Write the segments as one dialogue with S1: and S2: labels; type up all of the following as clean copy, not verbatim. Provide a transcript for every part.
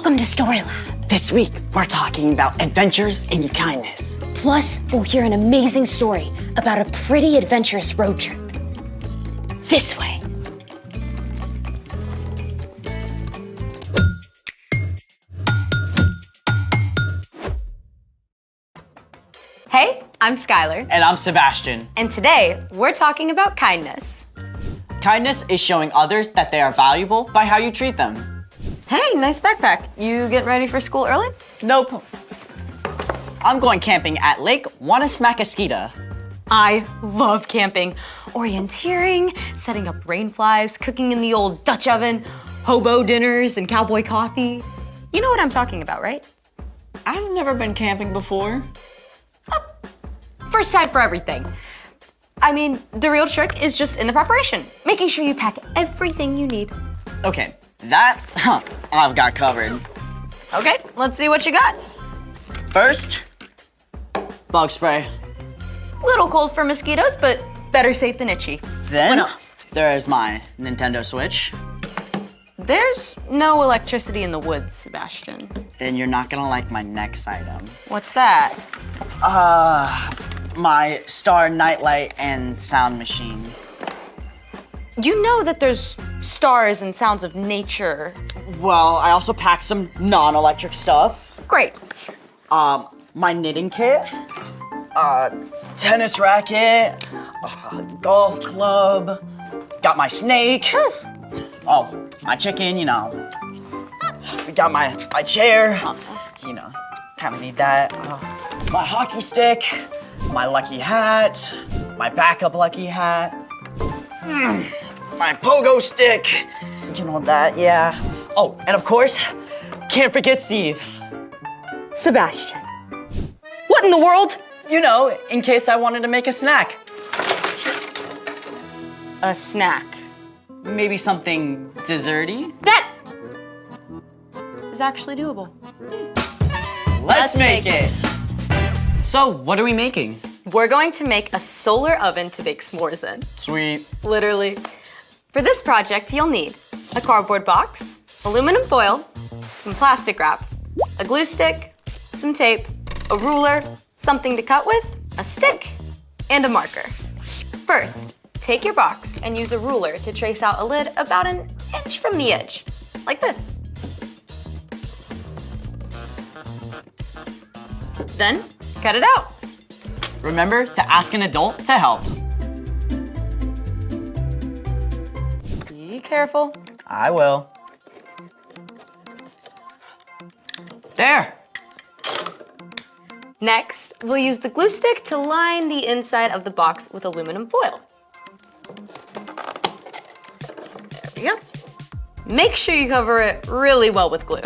S1: Welcome to Story Lab.
S2: This week, we're talking about adventures in kindness.
S1: Plus, we'll hear an amazing story about a pretty adventurous road trip. This way.
S3: Hey, I'm Skylar.
S2: And I'm Sebastian.
S3: And today, we're talking about kindness.
S2: Kindness is showing others that they are valuable by how you treat them.
S3: Hey, nice backpack. You getting ready for school early?
S2: Nope. I'm going camping at Lake Wanasmacaskita.
S3: I love camping. Orienteering, setting up rain flies, cooking in the old Dutch oven, hobo dinners, and cowboy coffee. You know what I'm talking about, right?
S2: I've never been camping before.
S3: First time for everything. I mean, the real trick is just in the preparation, making sure you pack everything you need.
S2: Okay, that I've got covered.
S3: Okay, let's see what you got.
S2: First, bug spray.
S3: Little cold for mosquitoes, but better safe than itchy.
S2: Then,
S3: What else?
S2: there's my Nintendo Switch.
S3: There's no electricity in the woods, Sebastian.
S2: Then you're not gonna like my next item.
S3: What's that?
S2: My Star Nightlight and sound machine.
S3: You know that there's stars and sounds of nature.
S2: Well, I also packed some non-electric stuff.
S3: Great.
S2: My knitting kit, tennis racket, golf club, got my snake. Oh, my chicken, you know. We got my chair, you know, kind of need that. My hockey stick, my lucky hat, my backup lucky hat, my pogo stick, you know that, yeah. Oh, and of course, can't forget Steve.
S3: Sebastian. What in the world?
S2: You know, in case I wanted to make a snack.
S3: A snack.
S2: Maybe something desserty?
S3: That is actually doable.
S2: Let's make it! So, what are we making?
S3: We're going to make a solar oven to bake s'mores in.
S2: Sweet.
S3: Literally. For this project, you'll need a cardboard box, aluminum foil, some plastic wrap, a glue stick, some tape, a ruler, something to cut with, a stick, and a marker. First, take your box and use a ruler to trace out a lid about an inch from the edge, like this. Then, cut it out.
S2: Remember to ask an adult to help.
S3: Be careful.
S2: I will. There!
S3: Next, we'll use the glue stick to line the inside of the box with aluminum foil. There we go. Make sure you cover it really well with glue.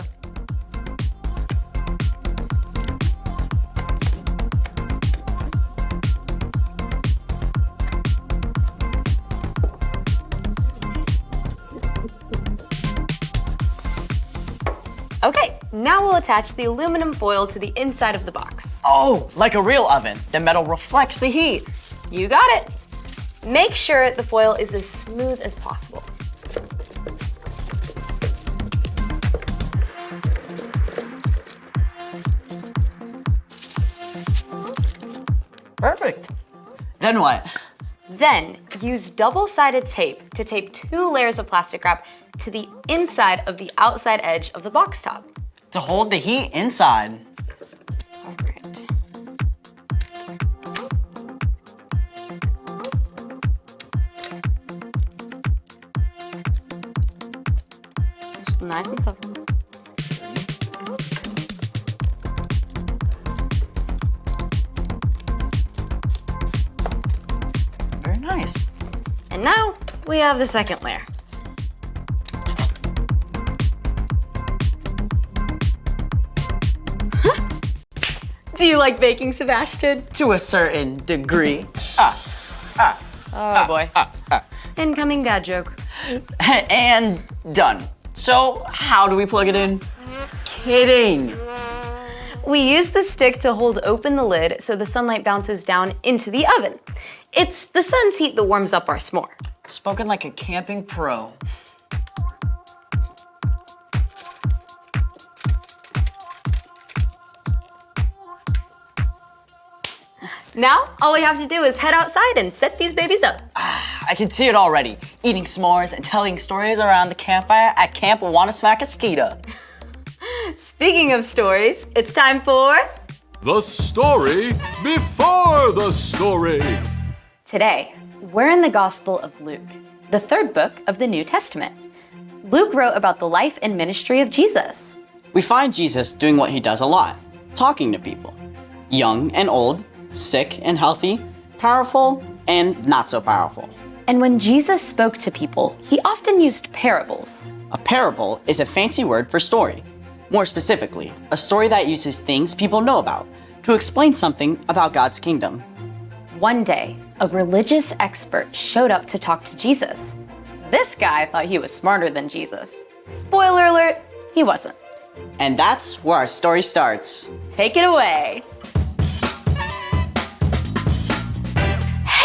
S3: Okay, now we'll attach the aluminum foil to the inside of the box.
S2: Oh, like a real oven. The metal reflects the heat.
S3: You got it. Make sure the foil is as smooth as possible.
S2: Perfect. Then what?
S3: Then use double-sided tape to tape 2 layers of plastic wrap to the inside of the outside edge of the box top.
S2: To hold the heat inside.
S3: All right. Just nice and soft.
S2: Very nice.
S3: And now we have the second layer. Do you like baking, Sebastian?
S2: To a certain degree.
S3: Oh boy. Incoming dad joke.
S2: And done. So, how do we plug it in? Kidding.
S3: We use the stick to hold open the lid so the sunlight bounces down into the oven. It's the sun's heat that warms up our s'more.
S2: Spoken like a camping pro.
S3: Now, all we have to do is head outside and set these babies up.
S2: I can see it already. Eating s'mores and telling stories around the campfire at Camp Wanna-Smack-A-Skeeta.
S3: Speaking of stories, it's time for...
S4: The story before the story.
S3: Today, we're in the Gospel of Luke, the third book of the New Testament. Luke wrote about the life and ministry of Jesus.
S2: We find Jesus doing what he does a lot, talking to people. Young and old, sick and healthy, powerful and not so powerful.
S3: And when Jesus spoke to people, he often used parables.
S2: A parable is a fancy word for story. More specifically, a story that uses things people know about to explain something about God's kingdom.
S3: One day, a religious expert showed up to talk to Jesus. This guy thought he was smarter than Jesus. Spoiler alert, he wasn't.
S2: And that's where our story starts.
S3: Take it away.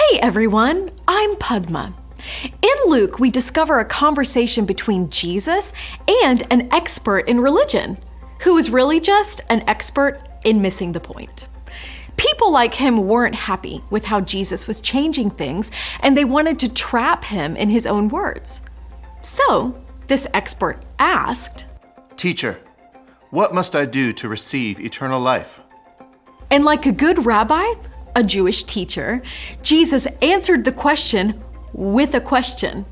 S5: Hey everyone, I'm Padma. In Luke, we discover a conversation between Jesus and an expert in religion, who was really just an expert in missing the point. People like him weren't happy with how Jesus was changing things, and they wanted to trap him in his own words. So, this expert asked,
S6: "Teacher, what must I do to receive eternal life?"
S5: and like a good rabbi, a Jewish teacher, Jesus answered the question with a question.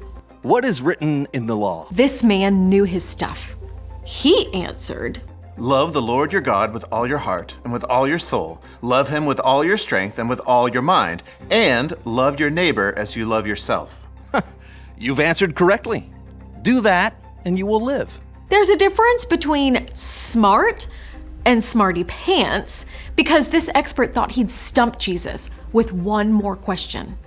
S7: What is written in the law?
S5: This man knew his stuff. He answered,
S6: "Love the Lord your God with all your heart and with all your soul. Love him with all your strength and with all your mind. And love your neighbor as you love yourself."
S7: You've answered correctly. Do that and you will live.
S5: There's a difference between smart and smarty pants because this expert thought he'd stump Jesus with one more question.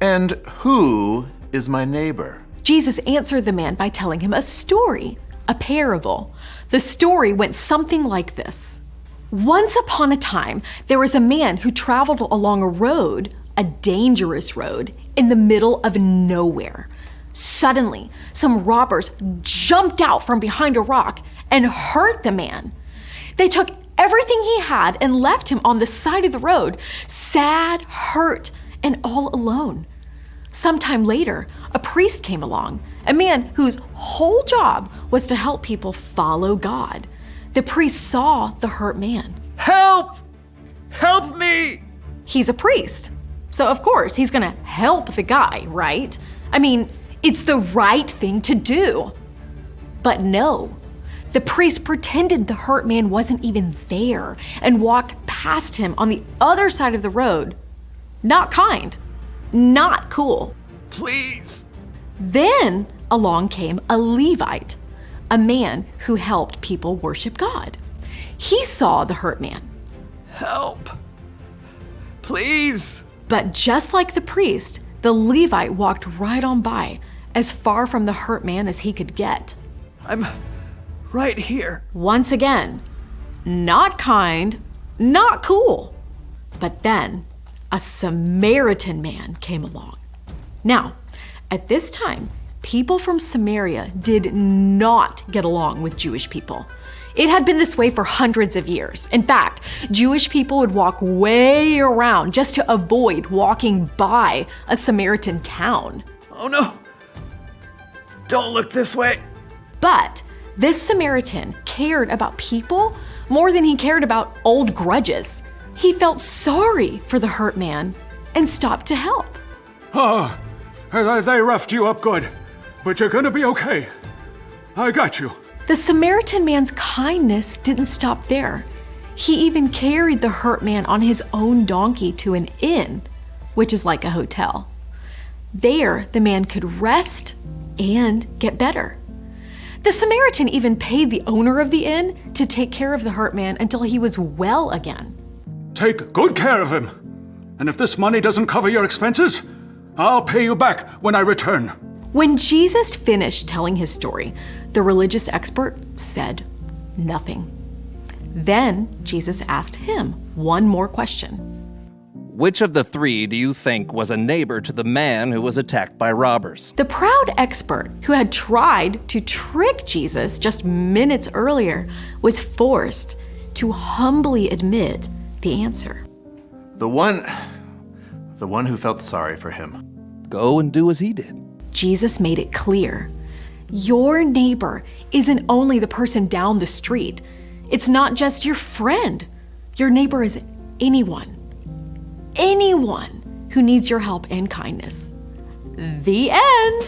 S6: "And who is my neighbor?"
S5: Jesus answered the man by telling him a story, a parable. The story went something like this. Once upon a time, there was a man who traveled along a road, a dangerous road, in the middle of nowhere. Suddenly, some robbers jumped out from behind a rock and hurt the man. They took everything he had and left him on the side of the road, sad, hurt, and all alone. Sometime later, a priest came along, a man whose whole job was to help people follow God. The priest saw the hurt man.
S7: Help! Help me!
S5: He's a priest, so of course he's gonna help the guy, right? I mean, it's the right thing to do. But no, the priest pretended the hurt man wasn't even there and walked past him on the other side of the road. Not kind. Not cool.
S7: Please.
S5: Then along came a Levite, a man who helped people worship God. He saw the hurt man.
S7: Help. Please.
S5: But just like the priest, the Levite walked right on by, as far from the hurt man as he could get.
S7: I'm right here.
S5: Once again, not kind, not cool. But then a Samaritan man came along. Now, at this time, people from Samaria did not get along with Jewish people. It had been this way for hundreds of years. In fact, Jewish people would walk way around just to avoid walking by a Samaritan town.
S7: Oh no. Don't look this way.
S5: But this Samaritan cared about people more than he cared about old grudges. He felt sorry for the hurt man and stopped to help.
S4: Oh, they roughed you up good, but you're gonna be okay. I got you.
S5: The Samaritan man's kindness didn't stop there. He even carried the hurt man on his own donkey to an inn, which is like a hotel. There, the man could rest and get better. The Samaritan even paid the owner of the inn to take care of the hurt man until he was well again.
S4: Take good care of him. And if this money doesn't cover your expenses, I'll pay you back when I return.
S5: When Jesus finished telling his story, the religious expert said nothing. Then Jesus asked him one more question.
S7: Which of the three do you think was a neighbor to the man who was attacked by robbers?
S5: The proud expert who had tried to trick Jesus just minutes earlier was forced to humbly admit the answer.
S6: "The one the one who felt sorry for him.
S7: Go and do as he did.
S5: Jesus made it clear. Your neighbor isn't only the person down the street. It's not just your friend. Your neighbor is anyone who needs your help and kindness. The end.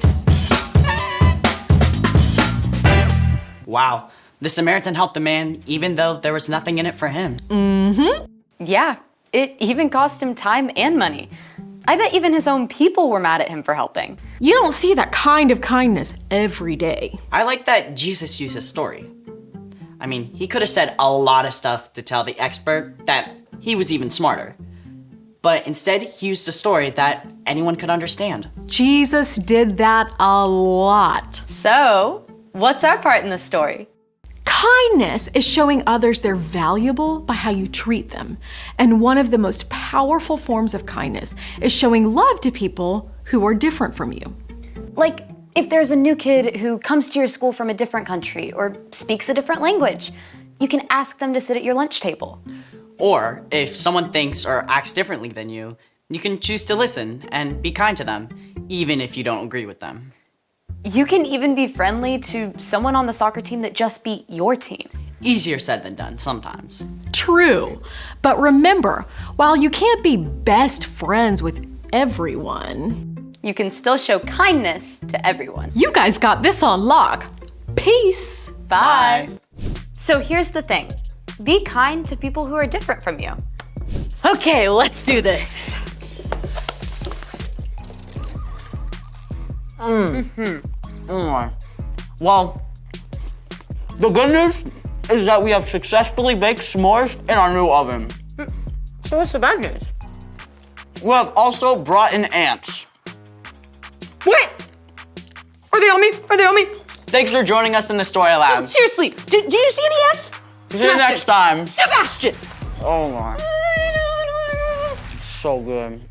S2: Wow. The Samaritan helped the man even though there was nothing in it for him.
S3: Yeah, it even cost him time and money. I bet even his own people were mad at him for helping.
S5: You don't see that kind of kindness every day.
S2: I like that Jesus used his story. I mean, he could have said a lot of stuff to tell the expert that he was even smarter. But instead, he used a story that anyone could understand.
S5: Jesus did that a lot.
S3: So, what's our part in the story?
S5: Kindness is showing others they're valuable by how you treat them. And one of the most powerful forms of kindness is showing love to people who are different from you.
S1: Like, if there's a new kid who comes to your school from a different country or speaks a different language, you can ask them to sit at your lunch table.
S2: Or if someone thinks or acts differently than you, you can choose to listen and be kind to them, even if you don't agree with them.
S3: You can even be friendly to someone on the soccer team that just beat your team.
S2: Easier said than done sometimes.
S5: True. But remember, while you can't be best friends with everyone,
S3: You can still show kindness to everyone.
S5: you guys got this on lock. Peace.
S3: Bye. So here's the thing. Be kind to people who are different from you.
S2: Okay, let's do this. Well, the good news is that we have successfully baked s'mores in our new oven.
S3: So what's the bad news?
S2: We have also brought in ants.
S3: Wait! Are they on me? Are they on me?
S2: Thanks for joining us in the Story Lab.
S3: Seriously, do you see any ants?
S2: See you next time.
S3: Sebastian!
S2: Oh my. So good.